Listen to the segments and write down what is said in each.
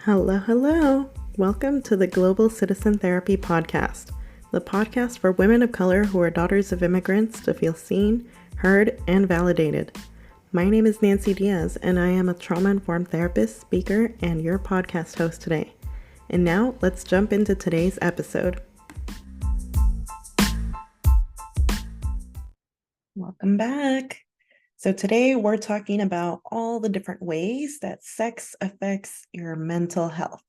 Hello, hello. Welcome to the Global Citizen Therapy Podcast, the podcast for women of color who are daughters of immigrants to feel seen, heard, and validated. My name is Nancy Diaz, and I am a trauma-informed therapist, speaker, and your podcast host today. And now, let's jump into today's episode. Welcome back. So today we're talking about all the different ways that sex affects your mental health.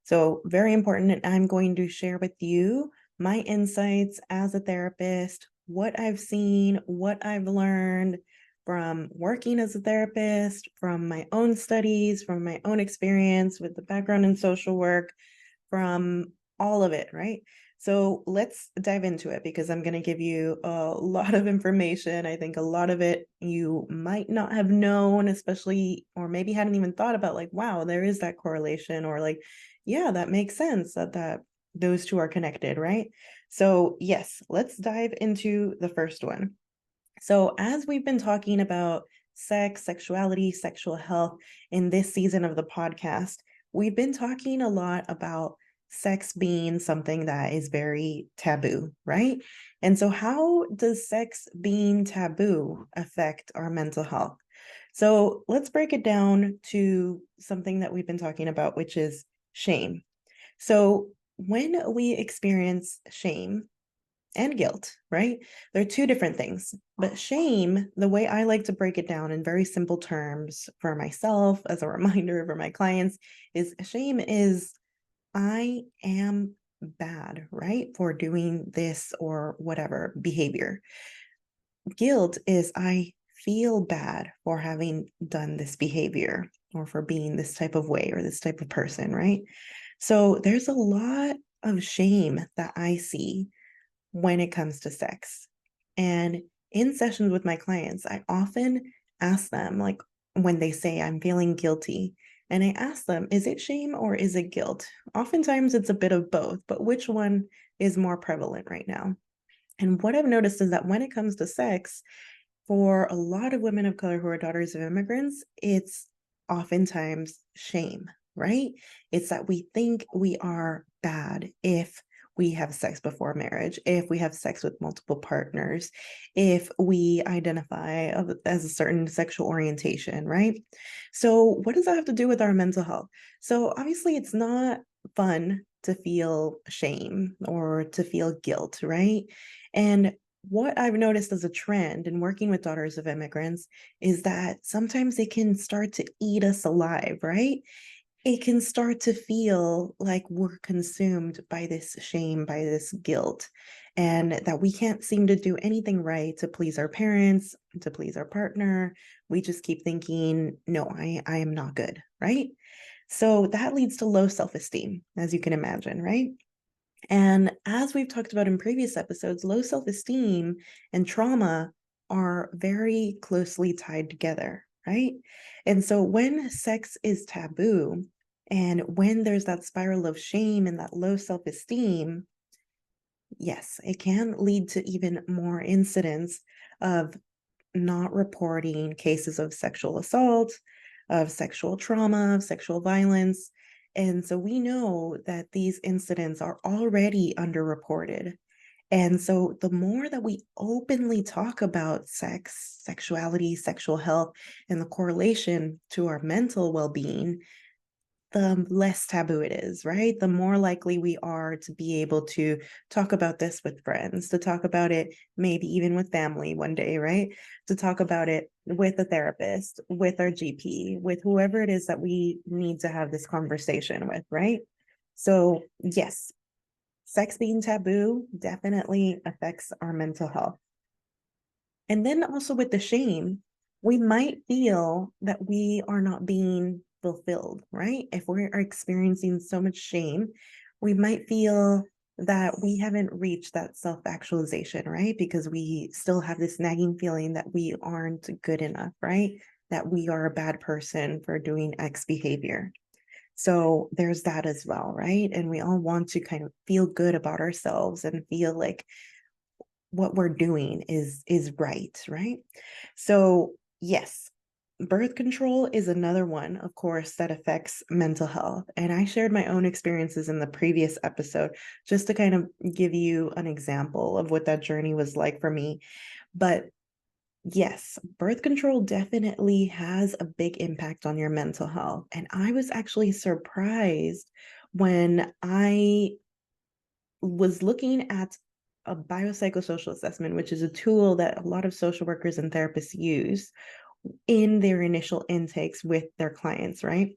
So very important, and I'm going to share with you my insights as a therapist, what I've seen, what I've learned from working as a therapist, from my own studies, from my own experience with the background in social work, from all of it, right? So let's dive into it because I'm going to give you a lot of information. I think a lot of it you might not have known, especially, or maybe hadn't even thought about, like, wow, there is that correlation, or like, yeah, that makes sense that those two are connected, right? So yes, let's dive into the first one. So as we've been talking about sex, sexuality, sexual health in this season of the podcast, we've been talking a lot about sex being something that is very taboo, right? And so how does sex being taboo affect our mental health? So let's break it down to something that we've been talking about, which is shame. So when we experience shame and guilt, right? They're two different things. But shame, the way I like to break it down in very simple terms for myself as a reminder for my clients, is shame is I am bad, right? For doing this or whatever behavior. Guilt is I feel bad for having done this behavior or for being this type of way or this type of person, right? So there's a lot of shame that I see when it comes to sex. And in sessions with my clients, I often ask them, like, when they say I'm feeling guilty, and I ask them, is it shame or is it guilt? Oftentimes it's a bit of both, but which one is more prevalent right now? And what I've noticed is that when it comes to sex, for a lot of women of color who are daughters of immigrants, it's oftentimes shame, right? It's that we think we are bad if we have sex before marriage, if we have sex with multiple partners, if we identify as a certain sexual orientation, right? So, what does that have to do with our mental health? So, obviously, it's not fun to feel shame or to feel guilt, right? And what I've noticed as a trend in working with daughters of immigrants is that sometimes it can start to eat us alive, right? It can start to feel like we're consumed by this shame, by this guilt, and that we can't seem to do anything right to please our parents, to please our partner. We just keep thinking, no, I am not good, right? So that leads to low self-esteem, as you can imagine, right? And as we've talked about in previous episodes, low self-esteem and trauma are very closely tied together, right? And so when sex is taboo and when there's that spiral of shame and that low self-esteem, yes, it can lead to even more incidents of not reporting cases of sexual assault, of sexual trauma, of sexual violence. And so we know that these incidents are already underreported. And so the more that we openly talk about sex, sexuality, sexual health, and the correlation to our mental well-being, the less taboo it is, right? The more likely we are to be able to talk about this with friends, to talk about it maybe even with family one day, right? To talk about it with a therapist, with our GP, with whoever it is that we need to have this conversation with, right? So yes, sex being taboo definitely affects our mental health. And then also with the shame, we might feel that we are not being fulfilled, right? If we're experiencing so much shame, we might feel that we haven't reached that self-actualization, right? Because we still have this nagging feeling that we aren't good enough, right? That we are a bad person for doing X behavior. So there's that as well, right? And we all want to kind of feel good about ourselves and feel like what we're doing is right. So yes, birth control is another one, of course, that affects mental health. And I shared my own experiences in the previous episode just to kind of give you an example of what that journey was like for me. But yes, birth control definitely has a big impact on your mental health. And I was actually surprised when I was looking at a biopsychosocial assessment, which is a tool that a lot of social workers and therapists use in their initial intakes with their clients, right?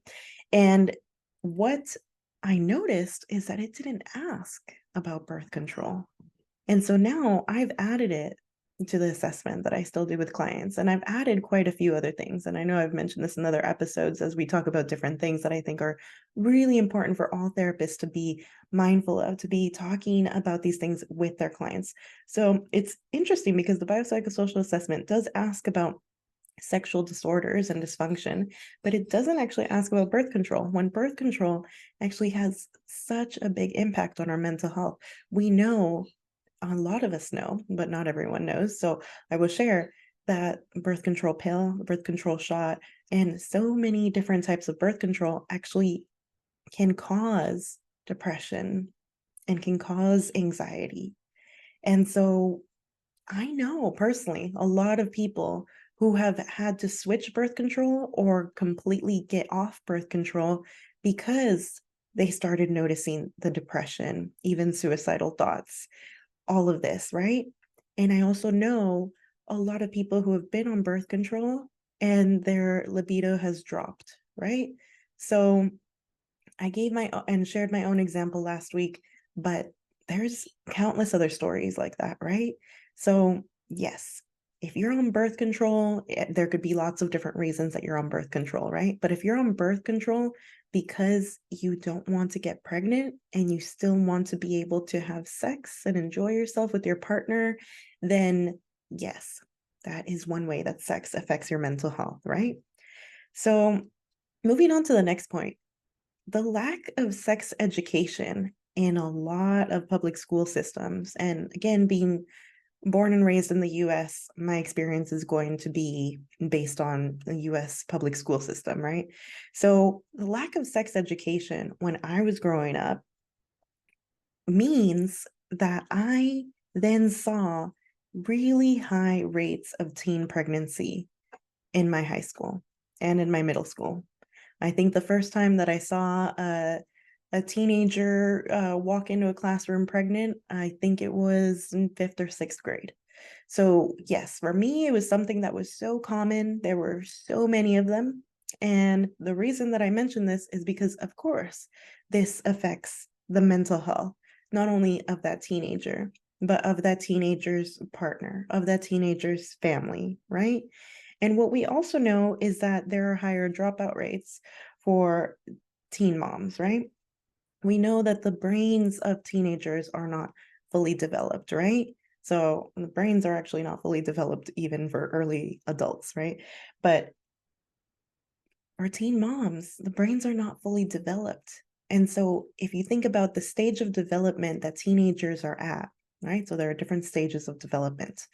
And what I noticed is that it didn't ask about birth control. And so now I've added it to the assessment that I still do with clients. And I've added quite a few other things. And I know I've mentioned this in other episodes as we talk about different things that I think are really important for all therapists to be mindful of, to be talking about these things with their clients. So it's interesting because the biopsychosocial assessment does ask about sexual disorders and dysfunction, but it doesn't actually ask about birth control, when birth control actually has such a big impact on our mental health. We know, a lot of us know, but not everyone knows. So I will share that birth control pill, birth control shot, and so many different types of birth control actually can cause depression and can cause anxiety. And so I know personally a lot of people who have had to switch birth control or completely get off birth control because they started noticing the depression, even suicidal thoughts, all of this, right? And I also know a lot of people who have been on birth control and their libido has dropped, right? So I gave my and shared my own example last week, but there's countless other stories like that, right? So, yes, if you're on birth control, there could be lots of different reasons that you're on birth control, right? But if you're on birth control because you don't want to get pregnant and you still want to be able to have sex and enjoy yourself with your partner, then yes, that is one way that sex affects your mental health, right? So, moving on to the next point, the lack of sex education in a lot of public school systems. And again, being born and raised in the US, my experience is going to be based on the US public school system, right? So the lack of sex education when I was growing up means that I then saw really high rates of teen pregnancy in my high school and in my middle school. I think the first time that I saw a teenager walk into a classroom pregnant, I think it was in fifth or sixth grade. So, yes, for me, it was something that was so common. There were so many of them. And the reason that I mention this is because, of course, this affects the mental health, not only of that teenager, but of that teenager's partner, of that teenager's family, right? And what we also know is that there are higher dropout rates for teen moms, right? We know that the brains of teenagers are not fully developed, right? So the brains are actually not fully developed even for early adults, right? But for teen moms, the brains are not fully developed. And so if you think about the stage of development that teenagers are at, right? So there are different stages of development.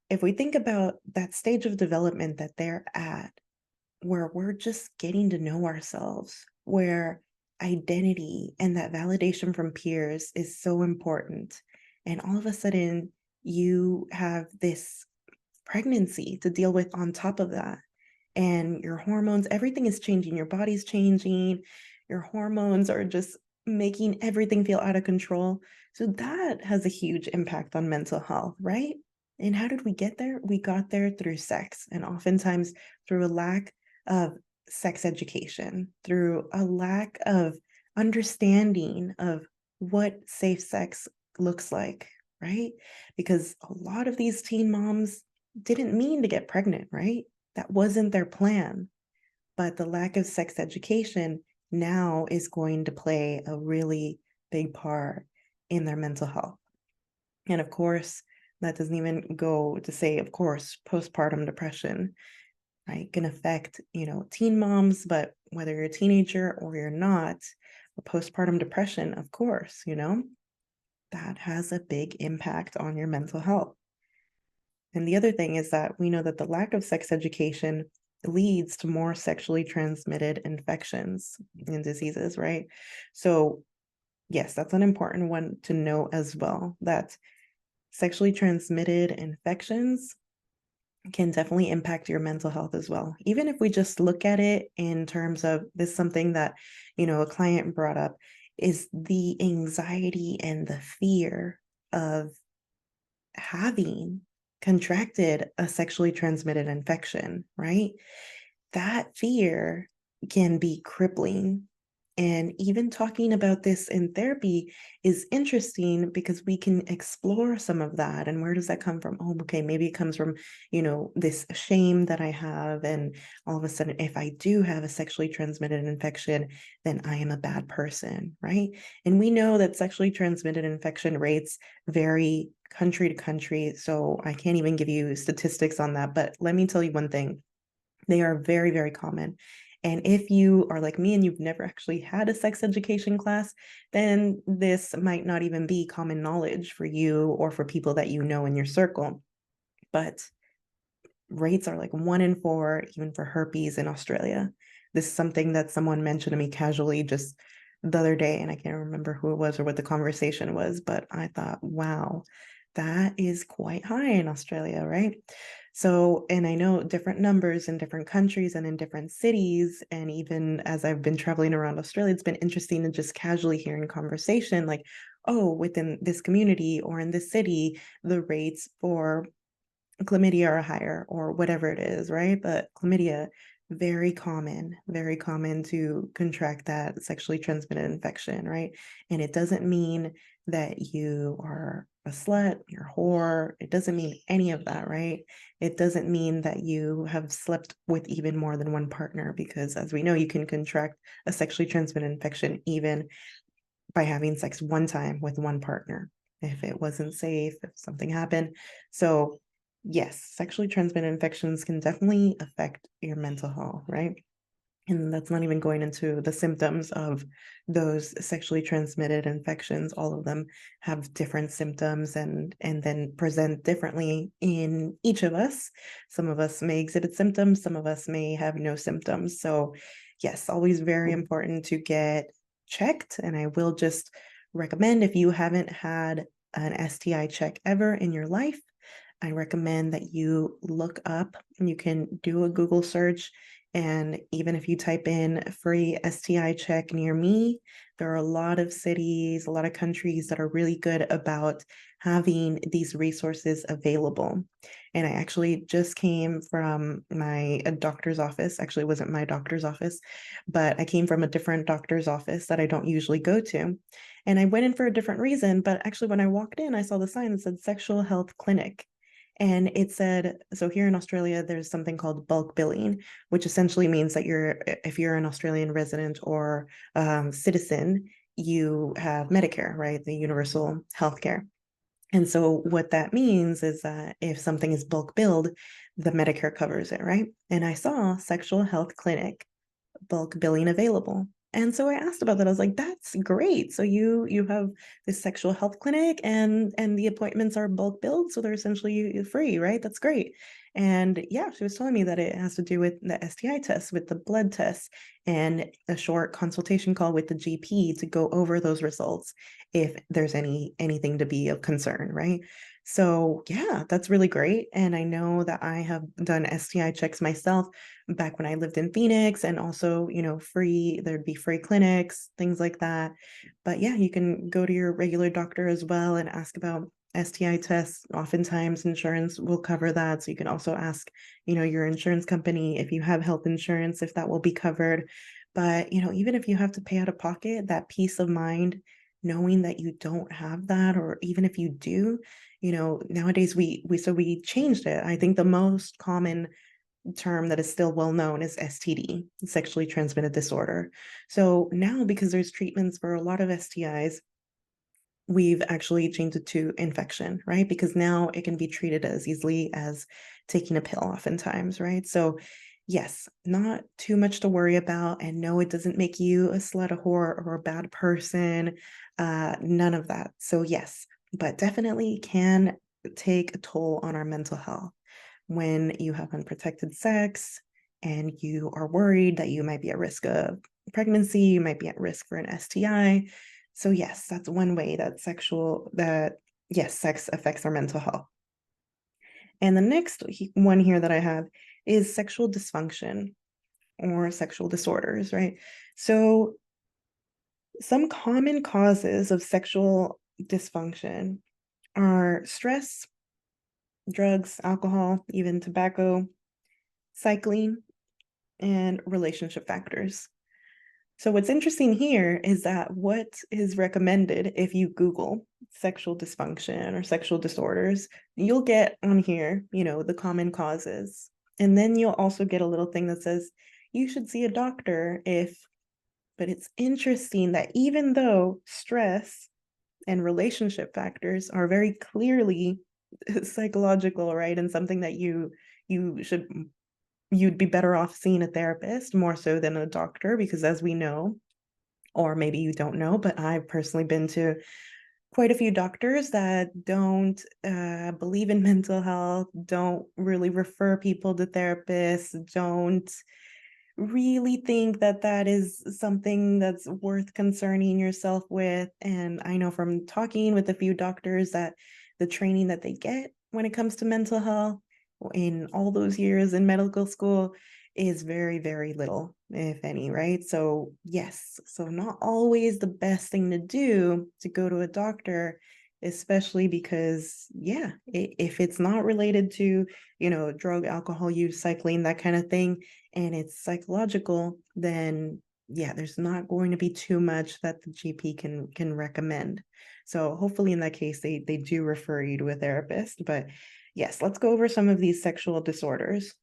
If we think about that stage of development that they're at, where we're just getting to know ourselves, where identity and that validation from peers is so important. And all of a sudden, you have this pregnancy to deal with on top of that. And your hormones, everything is changing. Your body's changing. Your hormones are just making everything feel out of control. So that has a huge impact on mental health, right? And how did we get there? We got there through sex, and oftentimes through a lack of sex education, through a lack of understanding of what safe sex looks like, right? Because a lot of these teen moms didn't mean to get pregnant, right? That wasn't their plan. But the lack of sex education now is going to play a really big part in their mental health. And of course, that doesn't even go to say, of course, postpartum depression, right, can affect, teen moms, but whether you're a teenager or you're not, postpartum depression, of course, that has a big impact on your mental health. And the other thing is that we know that the lack of sex education leads to more sexually transmitted infections and diseases, right? So yes, that's an important one to know as well, that sexually transmitted infections can definitely impact your mental health as well. Even if we just look at it in terms of this, something that, a client brought up is the anxiety and the fear of having contracted a sexually transmitted infection, right? That fear can be crippling. And even talking about this in therapy is interesting because we can explore some of that. And where does that come from? Oh, okay, maybe it comes from, this shame that I have. And all of a sudden, if I do have a sexually transmitted infection, then I am a bad person, right? And we know that sexually transmitted infection rates vary country to country. So I can't even give you statistics on that. But let me tell you one thing, they are very, very common. And if you are like me and you've never actually had a sex education class, then this might not even be common knowledge for you or for people that you know in your circle. But rates are like 1 in 4, even for herpes in Australia. This is something that someone mentioned to me casually just the other day, and I can't remember who it was or what the conversation was, but I thought, wow, that is quite high in Australia, right? So, and I know different numbers in different countries and in different cities. And even as I've been traveling around Australia, it's been interesting to just casually hearing conversation like, oh, within this community or in this city, the rates for chlamydia are higher or whatever it is, right? But chlamydia, very common to contract that sexually transmitted infection, right? And it doesn't mean that you are a slut, you're a whore. It doesn't mean any of that, right? It doesn't mean that you have slept with even more than one partner, because as we know, you can contract a sexually transmitted infection even by having sex one time with one partner if it wasn't safe, if something happened. So yes, sexually transmitted infections can definitely affect your mental health, right? And that's not even going into the symptoms of those sexually transmitted infections. All of them have different symptoms and then present differently in each of us. Some of us may exhibit symptoms, some of us may have no symptoms. So yes, always very important to get checked. And I will just recommend, if you haven't had an STI check ever in your life, I recommend that you look up, you can do a Google search. And even if you type in free STI check near me, there are a lot of cities, a lot of countries that are really good about having these resources available. And I actually just came from my doctor's office. Actually, it wasn't my doctor's office, but I came from a different doctor's office that I don't usually go to. And I went in for a different reason. But actually, when I walked in, I saw the sign that said Sexual Health Clinic. And it said, so here in Australia, there's something called bulk billing, which essentially means that if you're an Australian resident or citizen, you have Medicare, right? The universal healthcare. And so what that means is that if something is bulk billed, the Medicare covers it, right? And I saw Sexual Health Clinic bulk billing available. And so I asked about that. I was like, that's great. So you have this sexual health clinic and the appointments are bulk billed. So they're essentially free, right? That's great. And yeah, she was telling me that it has to do with the STI test, with the blood tests, and a short consultation call with the GP to go over those results if there's anything to be of concern, right? So yeah, that's really great. And I know that I have done STI checks myself back when I lived in Phoenix, and also, there'd be free clinics, things like that. But yeah, you can go to your regular doctor as well and ask about STI tests. Oftentimes insurance will cover that. So you can also ask, your insurance company if you have health insurance, if that will be covered. But, even if you have to pay out of pocket, that peace of mind, knowing that you don't have that, or even if you do, nowadays we changed it. I think the most common term that is still well known is STD, sexually transmitted disorder. So now, because there's treatments for a lot of STIs, we've actually changed it to infection, right? Because now it can be treated as easily as taking a pill oftentimes, right? So yes, not too much to worry about. And no, it doesn't make you a slut, a whore, or a bad person. None of that. So yes, but definitely can take a toll on our mental health when you have unprotected sex and you are worried that you might be at risk of pregnancy, you might be at risk for an STI. So yes, that's one way that sex affects our mental health. And the next one here that I have is sexual dysfunction or sexual disorders, right? So some common causes of sexual dysfunction are stress, drugs, alcohol, even tobacco, cycling, and relationship factors. So what's interesting here is that what is recommended if you Google sexual dysfunction or sexual disorders, you'll get on here, the common causes. And then you'll also get a little thing that says you should see a doctor if, but it's interesting that even though stress and relationship factors are very clearly psychological, right? And something that you'd be better off seeing a therapist more so than a doctor, because as we know, or maybe you don't know, but I've personally been to quite a few doctors that don't believe in mental health, don't really refer people to therapists, don't really think that that is something that's worth concerning yourself with. And I know from talking with a few doctors that the training that they get when it comes to mental health in all those years in medical school is very, very little, if any, right? So yes, so not always the best thing to do to go to a doctor, especially because, yeah, if it's not related to, drug, alcohol use, cycling, that kind of thing, and it's psychological, then yeah, there's not going to be too much that the GP can recommend. So hopefully in that case, they do refer you to a therapist. But yes, let's go over some of these sexual disorders.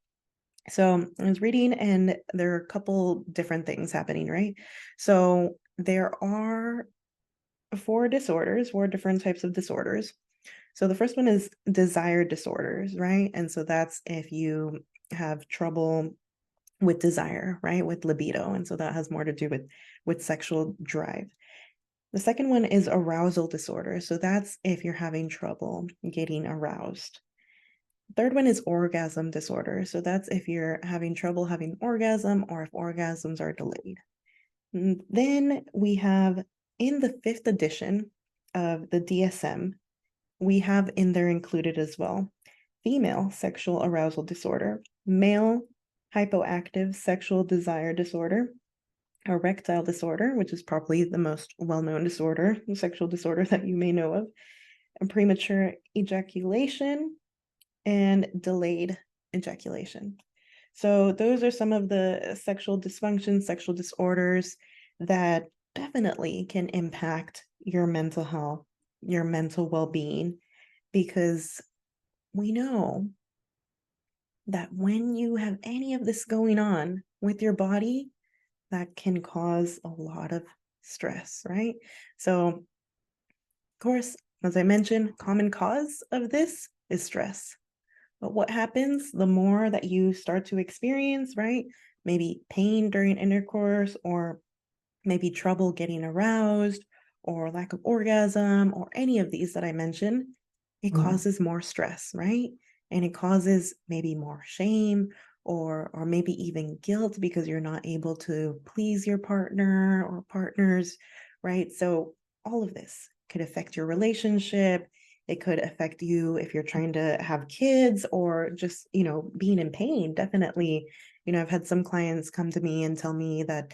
So I was reading, and there are a couple different things happening, right? So there are four different types of disorders. So the first one is desire disorders, right? And so that's if you have trouble with desire, right? With libido. And so that has more to do with sexual drive. The second one is arousal disorder. So that's if you're having trouble getting aroused. Third one is orgasm disorder. So that's if you're having trouble having orgasm or if orgasms are delayed. And then we have in the 5th edition of the DSM, we have in there included as well female sexual arousal disorder, male hypoactive sexual desire disorder, erectile disorder, which is probably the most well-known sexual disorder that you may know of, and premature ejaculation, and delayed ejaculation. So those are some of the sexual dysfunction, sexual disorders that definitely can impact your mental health, your mental well-being, because we know that when you have any of this going on with your body, that can cause a lot of stress, right? So, of course, as I mentioned, common cause of this is stress. But what happens the more that you start to experience, right? Maybe pain during intercourse, or maybe trouble getting aroused, or lack of orgasm, or any of these that I mentioned, it causes more stress, right? And it causes maybe more shame, or maybe even guilt because you're not able to please your partner or partners, right? So all of this could affect your relationship. It could affect you if you're trying to have kids, or just, being in pain. Definitely, I've had some clients come to me and tell me that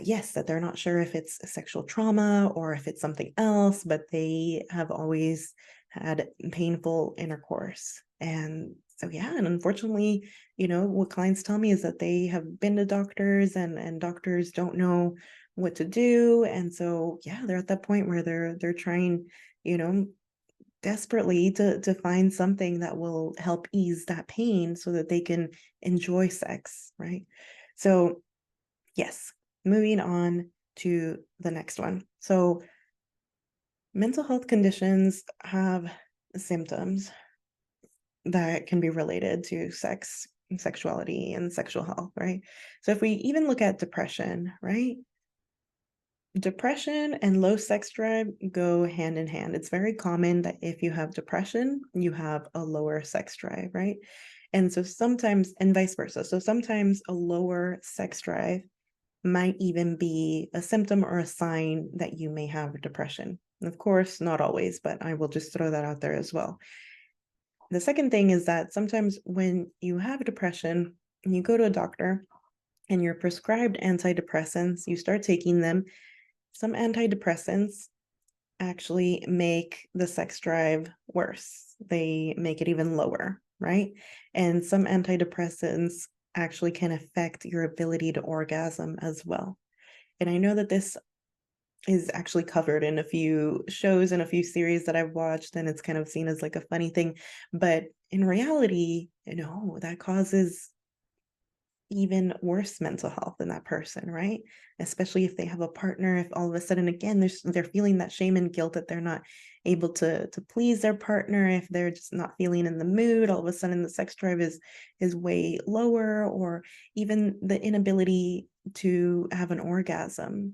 yes, that they're not sure if it's a sexual trauma or if it's something else, but they have always had painful intercourse. And so, yeah, and unfortunately, what clients tell me is that they have been to doctors, and doctors don't know what to do. And so, yeah, they're at that point where they're trying, desperately to find something that will help ease that pain so that they can enjoy sex, right? So, yes, moving on to the next one. So, mental health conditions have symptoms that can be related to sex, sexuality, and sexual health, right? So, if we even look at depression, right? depression and low sex drive go hand in hand. It's very common that if you have depression, you have a lower sex drive, right? And so sometimes, and vice versa. So sometimes a lower sex drive might even be a symptom or a sign that you may have depression. Of course, not always, but I will just throw that out there as well. The second thing is that sometimes when you have depression and you go to a doctor and you're prescribed antidepressants, you start taking them, some antidepressants actually make the sex drive worse. They make it even lower, right? And some antidepressants actually can affect your ability to orgasm as well. And I know that this is actually covered in a few shows and a few series that I've watched, and it's kind of seen as like a funny thing. But in reality, that causes even worse mental health in that person, right? Especially if they have a partner, if all of a sudden again they're feeling that shame and guilt that they're not able to please their partner, if they're just not feeling in the mood, all of a sudden the sex drive is way lower, or even the inability to have an orgasm.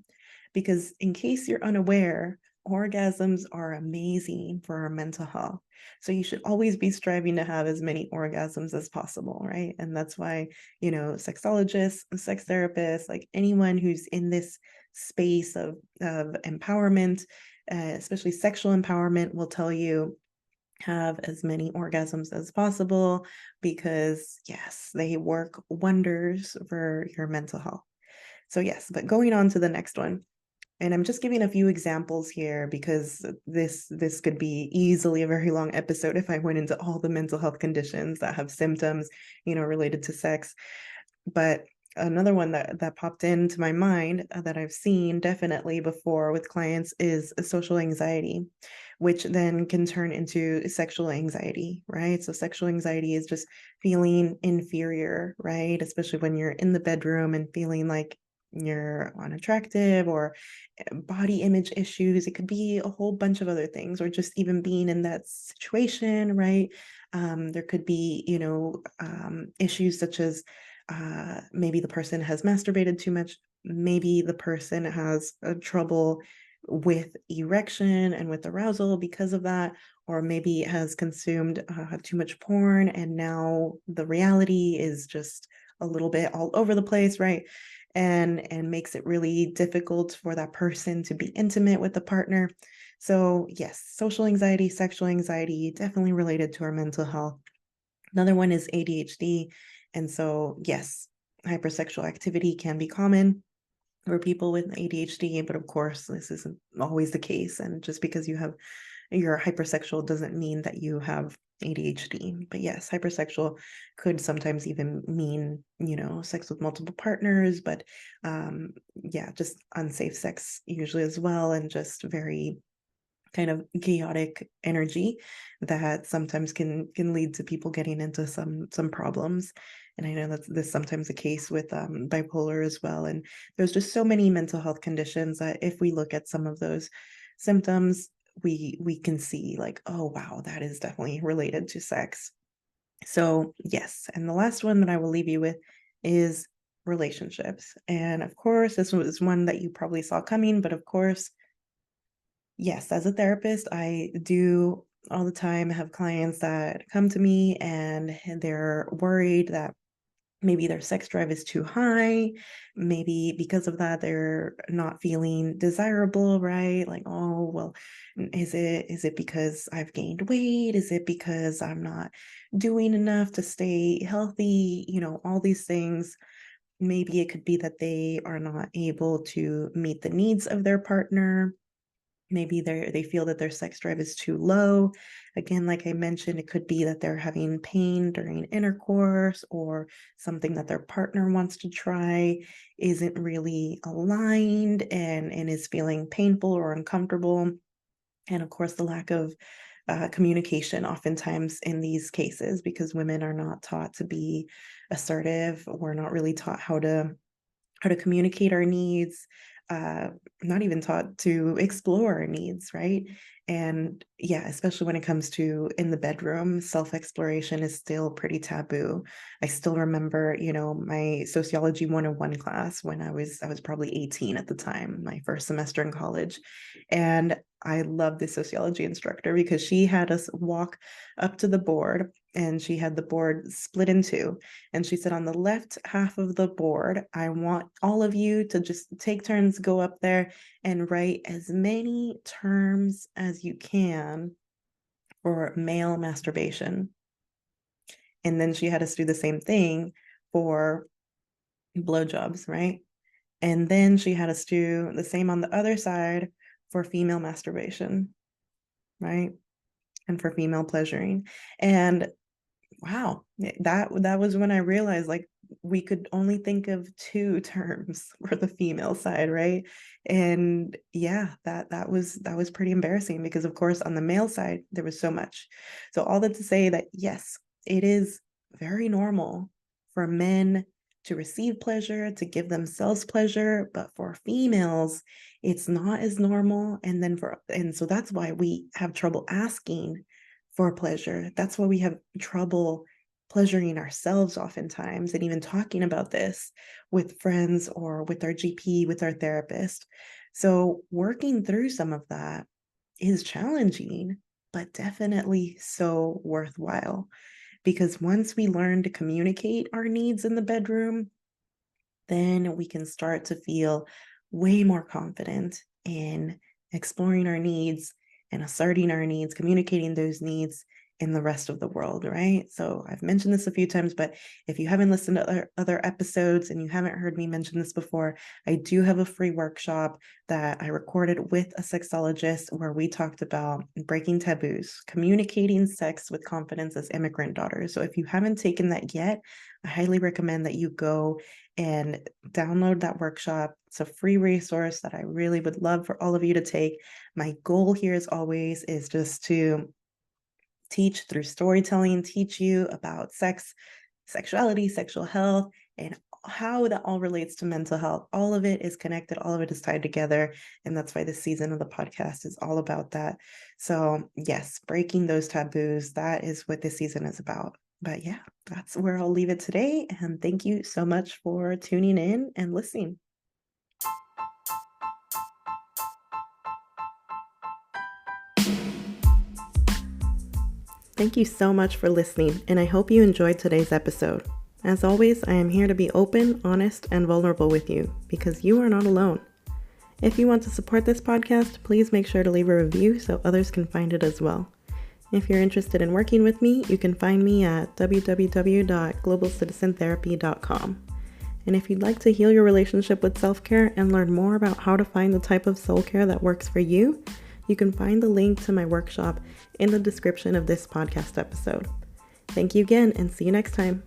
Because in case you're unaware, orgasms are amazing for our mental health. So you should always be striving to have as many orgasms as possible, right? And that's why, sexologists, sex therapists, like anyone who's in this space of empowerment, especially sexual empowerment, will tell you have as many orgasms as possible, because yes, they work wonders for your mental health. So yes, but going on to the next one. And I'm just giving a few examples here because this could be easily a very long episode if I went into all the mental health conditions that have symptoms, related to sex. But another one that popped into my mind that I've seen definitely before with clients is social anxiety, which then can turn into sexual anxiety, right? So sexual anxiety is just feeling inferior, right? Especially when you're in the bedroom and feeling like you're unattractive, or body image issues. It could be a whole bunch of other things, or just even being in that situation, right? There could be, issues such as maybe the person has masturbated too much. Maybe the person has trouble with erection and with arousal because of that, or maybe has consumed too much porn, and now the reality is just a little bit all over the place, right? And makes it really difficult for that person to be intimate with the partner. So yes, social anxiety, sexual anxiety, definitely related to our mental health. Another one is ADHD. And so yes, hypersexual activity can be common for people with ADHD, but of course this isn't always the case. And just because you're hypersexual doesn't mean that you have ADHD. But yes, hypersexual could sometimes even mean, sex with multiple partners, but yeah, just unsafe sex usually as well, and just very kind of chaotic energy that sometimes can lead to people getting into some problems. And I know that's this sometimes the case with bipolar as well. And there's just so many mental health conditions that if we look at some of those symptoms, we can see like, oh wow, that is definitely related to sex. So yes, and the last one that I will leave you with is relationships. And of course, this was one that you probably saw coming, but of course, yes, as a therapist, I do all the time have clients that come to me and they're worried that maybe their sex drive is too high. Maybe because of that, they're not feeling desirable, right? Like, oh, well, is it because I've gained weight? Is it because I'm not doing enough to stay healthy? All these things. Maybe it could be that they are not able to meet the needs of their partner. Maybe they feel that their sex drive is too low. Again, like I mentioned, it could be that they're having pain during intercourse, or something that their partner wants to try isn't really aligned and is feeling painful or uncomfortable. And of course, the lack of communication oftentimes in these cases, because women are not taught to be assertive. We're not really taught how to communicate our needs. not even taught to explore our needs, right? And yeah, especially when it comes to in the bedroom, self-exploration is still pretty taboo. I still remember, my sociology 101 class when I was probably 18 at the time, my first semester in college. And I loved this sociology instructor because she had us walk up to the board, and she had the board split in two. And she said, on the left half of the board, I want all of you to just take turns, go up there and write as many terms as you can for male masturbation. And then she had us do the same thing for blowjobs, right? And then she had us do the same on the other side for female masturbation, right? And for female pleasuring. And wow, that was when I realized, like, we could only think of two terms for the female side, right? And yeah, that was pretty embarrassing because, of course, on the male side there was so much. So all that to say that yes, it is very normal for men to receive pleasure, to give themselves pleasure, but for females it's not as normal. And so that's why we have trouble asking for pleasure. That's why we have trouble pleasuring ourselves oftentimes, and even talking about this with friends or with our GP, with our therapist. So working through some of that is challenging, but definitely so worthwhile. Because once we learn to communicate our needs in the bedroom, then we can start to feel way more confident in exploring our needs and asserting our needs, communicating those needs in the rest of the world, right? So I've mentioned this a few times, but if you haven't listened to other episodes and you haven't heard me mention this before, I do have a free workshop that I recorded with a sexologist where we talked about breaking taboos, communicating sex with confidence as immigrant daughters. So if you haven't taken that yet, I highly recommend that you go and download that workshop. It's a free resource that I really would love for all of you to take. My goal here, as always, is just to teach through storytelling, teach you about sex, sexuality, sexual health, and how that all relates to mental health. All of it is connected, all of it is tied together. And that's why this season of the podcast is all about that. So yes, breaking those taboos, that is what this season is about. But yeah, that's where I'll leave it today. And thank you so much for tuning in and listening. Thank you so much for listening, and I hope you enjoyed today's episode. As always, I am here to be open, honest, and vulnerable with you because you are not alone. If you want to support this podcast, please make sure to leave a review so others can find it as well. If you're interested in working with me, you can find me at www.globalcitizentherapy.com. And if you'd like to heal your relationship with self-care and learn more about how to find the type of soul care that works for you, you can find the link to my workshop in the description of this podcast episode. Thank you again, and see you next time.